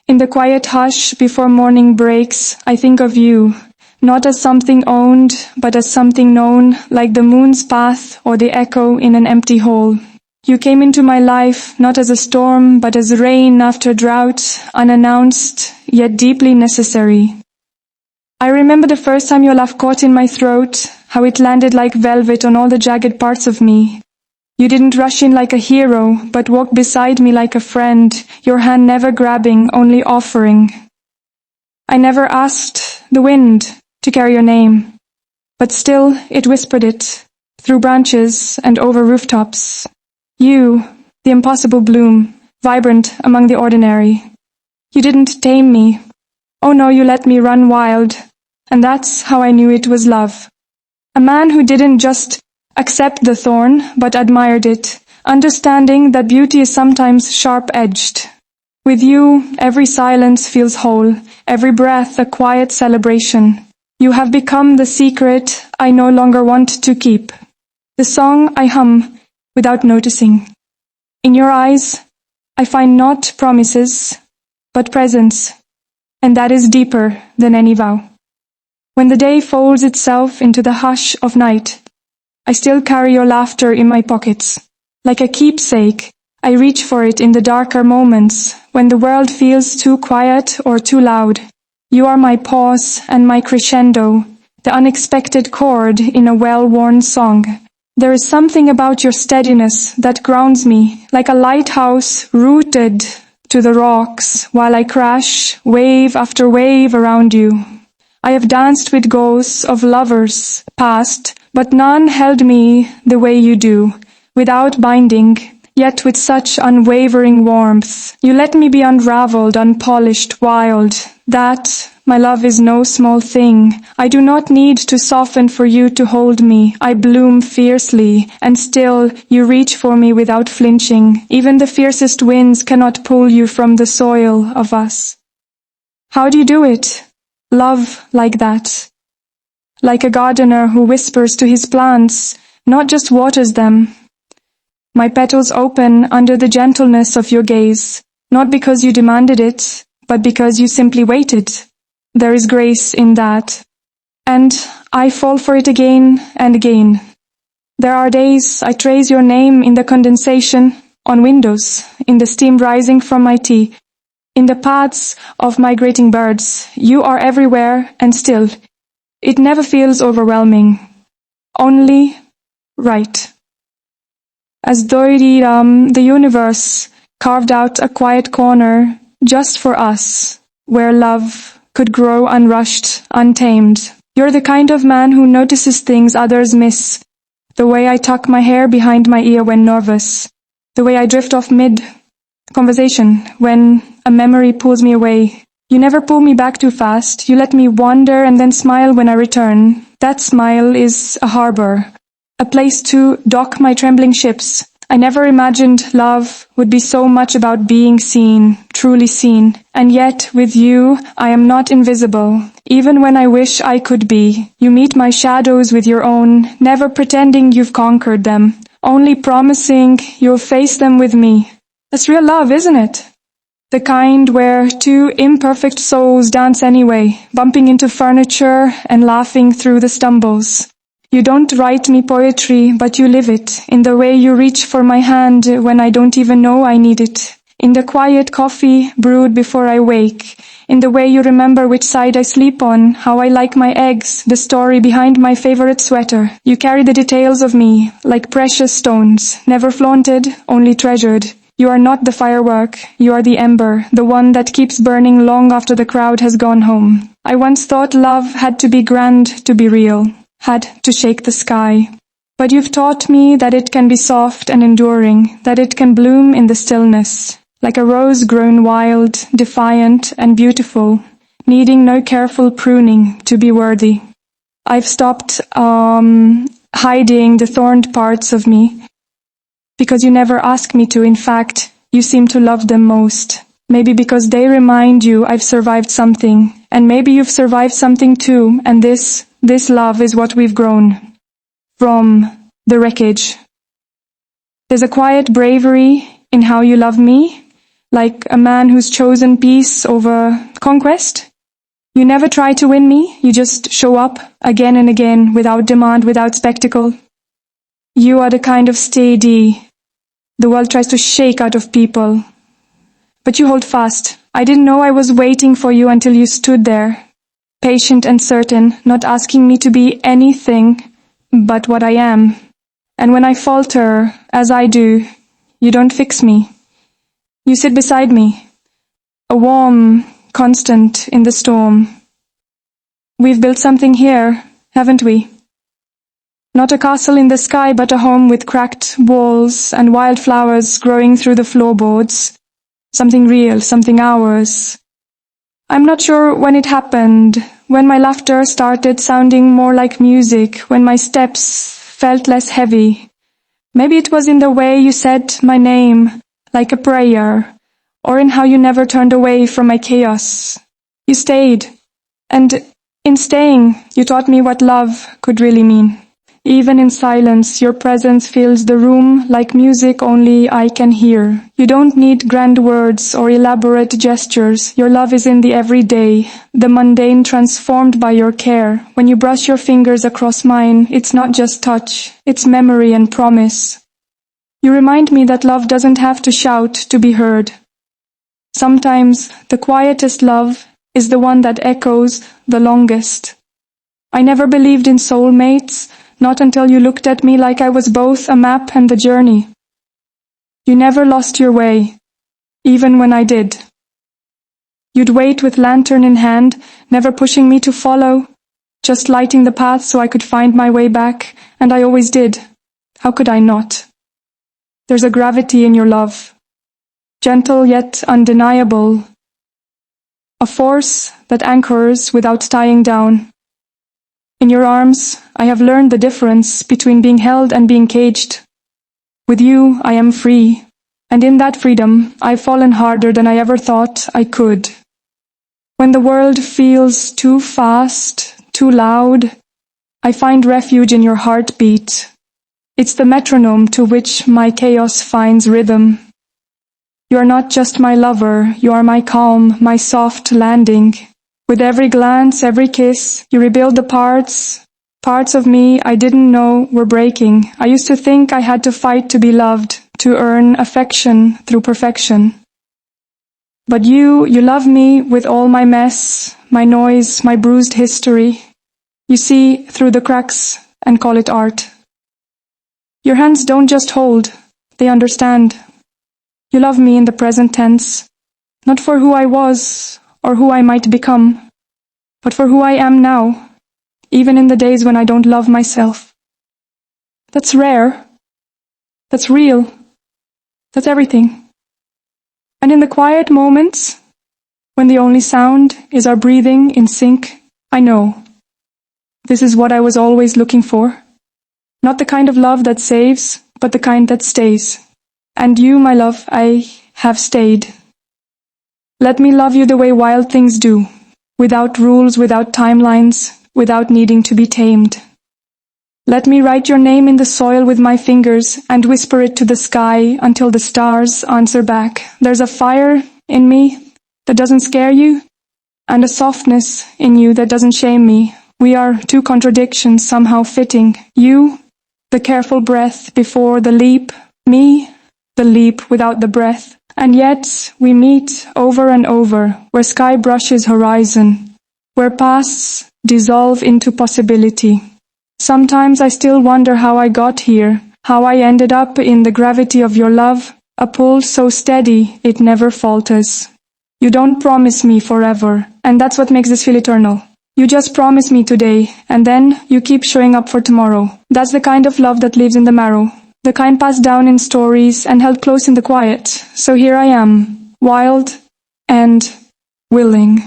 In the quiet hush before morning breaks, I think of you, not as something owned, but as something known, like the moon's path or the echo in an empty hole. You came into my life not as a storm, but as rain after drought, unannounced, yet deeply necessary. I remember the first time your laugh caught in my throat, how it landed like velvet on all the jagged parts of me. You didn't rush in like a hero, but walked beside me like a friend, your hand never grabbing, only offering. I never asked the wind to carry your name, but still it whispered it, through branches and over rooftops. You, the impossible bloom, vibrant among the ordinary. You didn't tame me. Oh no, you let me run wild, and that's how I knew it was love. A man who didn't just accept the thorn, but admired it, understanding that beauty is sometimes sharp-edged. With you, every silence feels whole, every breath a quiet celebration. You have become the secret I no longer want to keep, the song I hum without noticing. In your eyes, I find not promises, but presence, and that is deeper than any vow. When the day folds itself into the hush of night, I still carry your laughter in my pockets. Like a keepsake, I reach for it in the darker moments, when the world feels too quiet or too loud. You are my pause and my crescendo, the unexpected chord in a well-worn song. There is something about your steadiness that grounds me, like a lighthouse rooted to the rocks, while I crash wave after wave around you. I have danced with ghosts of lovers past, but none held me the way you do, without binding, yet with such unwavering warmth. You let me be unraveled, unpolished, wild. That, my love, is no small thing. I do not need to soften for you to hold me. I bloom fiercely, and still you reach for me without flinching. Even the fiercest winds cannot pull you from the soil of us. How do you do it? Love like that. Like a gardener who whispers to his plants, not just waters them. My petals open under the gentleness of your gaze, not because you demanded it, but because you simply waited. There is grace in that. And I fall for it again and again. There are days I trace your name in the condensation on windows, in the steam rising from my tea, in the paths of migrating birds. You are everywhere, and still, it never feels overwhelming. Only right. As though the universe carved out a quiet corner just for us, where love could grow unrushed, untamed. You're the kind of man who notices things others miss. The way I tuck my hair behind my ear when nervous. The way I drift off mid-conversation when a memory pulls me away. You never pull me back too fast. You let me wander and then smile when I return. That smile is a harbor, a place to dock my trembling ships. I never imagined love would be so much about being seen, truly seen. And yet, with you, I am not invisible, even when I wish I could be. You meet my shadows with your own, never pretending you've conquered them, only promising you'll face them with me. That's real love, isn't it? The kind where two imperfect souls dance anyway, bumping into furniture and laughing through the stumbles. You don't write me poetry, but you live it, in the way you reach for my hand when I don't even know I need it, in the quiet coffee brewed before I wake, in the way you remember which side I sleep on, how I like my eggs, the story behind my favorite sweater. You carry the details of me, like precious stones, never flaunted, only treasured. You are not the firework, you are the ember, the one that keeps burning long after the crowd has gone home. I once thought love had to be grand to be real, had to shake the sky. But you've taught me that it can be soft and enduring, that it can bloom in the stillness, like a rose grown wild, defiant and beautiful, needing no careful pruning to be worthy. I've stopped hiding the thorned parts of me, because you never ask me to. In fact, you seem to love them most. Maybe because they remind you I've survived something, and maybe you've survived something too, and this love is what we've grown from the wreckage. There's a quiet bravery in how you love me, like a man who's chosen peace over conquest. You never try to win me, you just show up again and again, without demand, without spectacle. You are the kind of steady the world tries to shake out of people. But you hold fast. I didn't know I was waiting for you until you stood there, patient and certain, not asking me to be anything but what I am. And when I falter, as I do, you don't fix me. You sit beside me, a warm constant in the storm. We've built something here, haven't we? Not a castle in the sky, but a home with cracked walls and wildflowers growing through the floorboards. Something real, something ours. I'm not sure when it happened, when my laughter started sounding more like music, when my steps felt less heavy. Maybe it was in the way you said my name, like a prayer, or in how you never turned away from my chaos. You stayed, and in staying, you taught me what love could really mean. Even in silence, your presence fills the room like music only I can hear. You don't need grand words or elaborate gestures. Your love is in the everyday, the mundane transformed by your care. When you brush your fingers across mine, it's not just touch, it's memory and promise. You remind me that love doesn't have to shout to be heard. Sometimes the quietest love is the one that echoes the longest. I never believed in soulmates, not until you looked at me like I was both a map and the journey. You never lost your way, even when I did. You'd wait with lantern in hand, never pushing me to follow, just lighting the path so I could find my way back, and I always did. How could I not? There's a gravity in your love, gentle yet undeniable, a force that anchors without tying down. In your arms, I have learned the difference between being held and being caged. With you, I am free, and in that freedom, I've fallen harder than I ever thought I could. When the world feels too fast, too loud, I find refuge in your heartbeat. It's the metronome to which my chaos finds rhythm. You are not just my lover, you are my calm, my soft landing. With every glance, every kiss, you rebuild the parts of me I didn't know were breaking. I used to think I had to fight to be loved, to earn affection through perfection. But you love me with all my mess, my noise, my bruised history. You see through the cracks and call it art. Your hands don't just hold, they understand. You love me in the present tense, not for who I was or who I might become, but for who I am now, even in the days when I don't love myself. That's rare. That's real. That's everything. And in the quiet moments, when the only sound is our breathing in sync, I know this is what I was always looking for. Not the kind of love that saves, but the kind that stays. And you, my love, I have stayed. Let me love you the way wild things do, without rules, without timelines, without needing to be tamed. Let me write your name in the soil with my fingers and whisper it to the sky until the stars answer back. There's a fire in me that doesn't scare you, and a softness in you that doesn't shame me. We are two contradictions somehow fitting. You, the careful breath before the leap, me, the leap without the breath. And yet we meet over and over, where sky brushes horizon, where pasts dissolve into possibility. Sometimes I still wonder how I got here, how I ended up in the gravity of your love, a pull so steady it never falters. You don't promise me forever, and that's what makes this feel eternal. You just promise me today, and then you keep showing up for tomorrow. That's the kind of love that lives in the marrow. The kind passed down in stories and held close in the quiet. So here I am, wild and willing.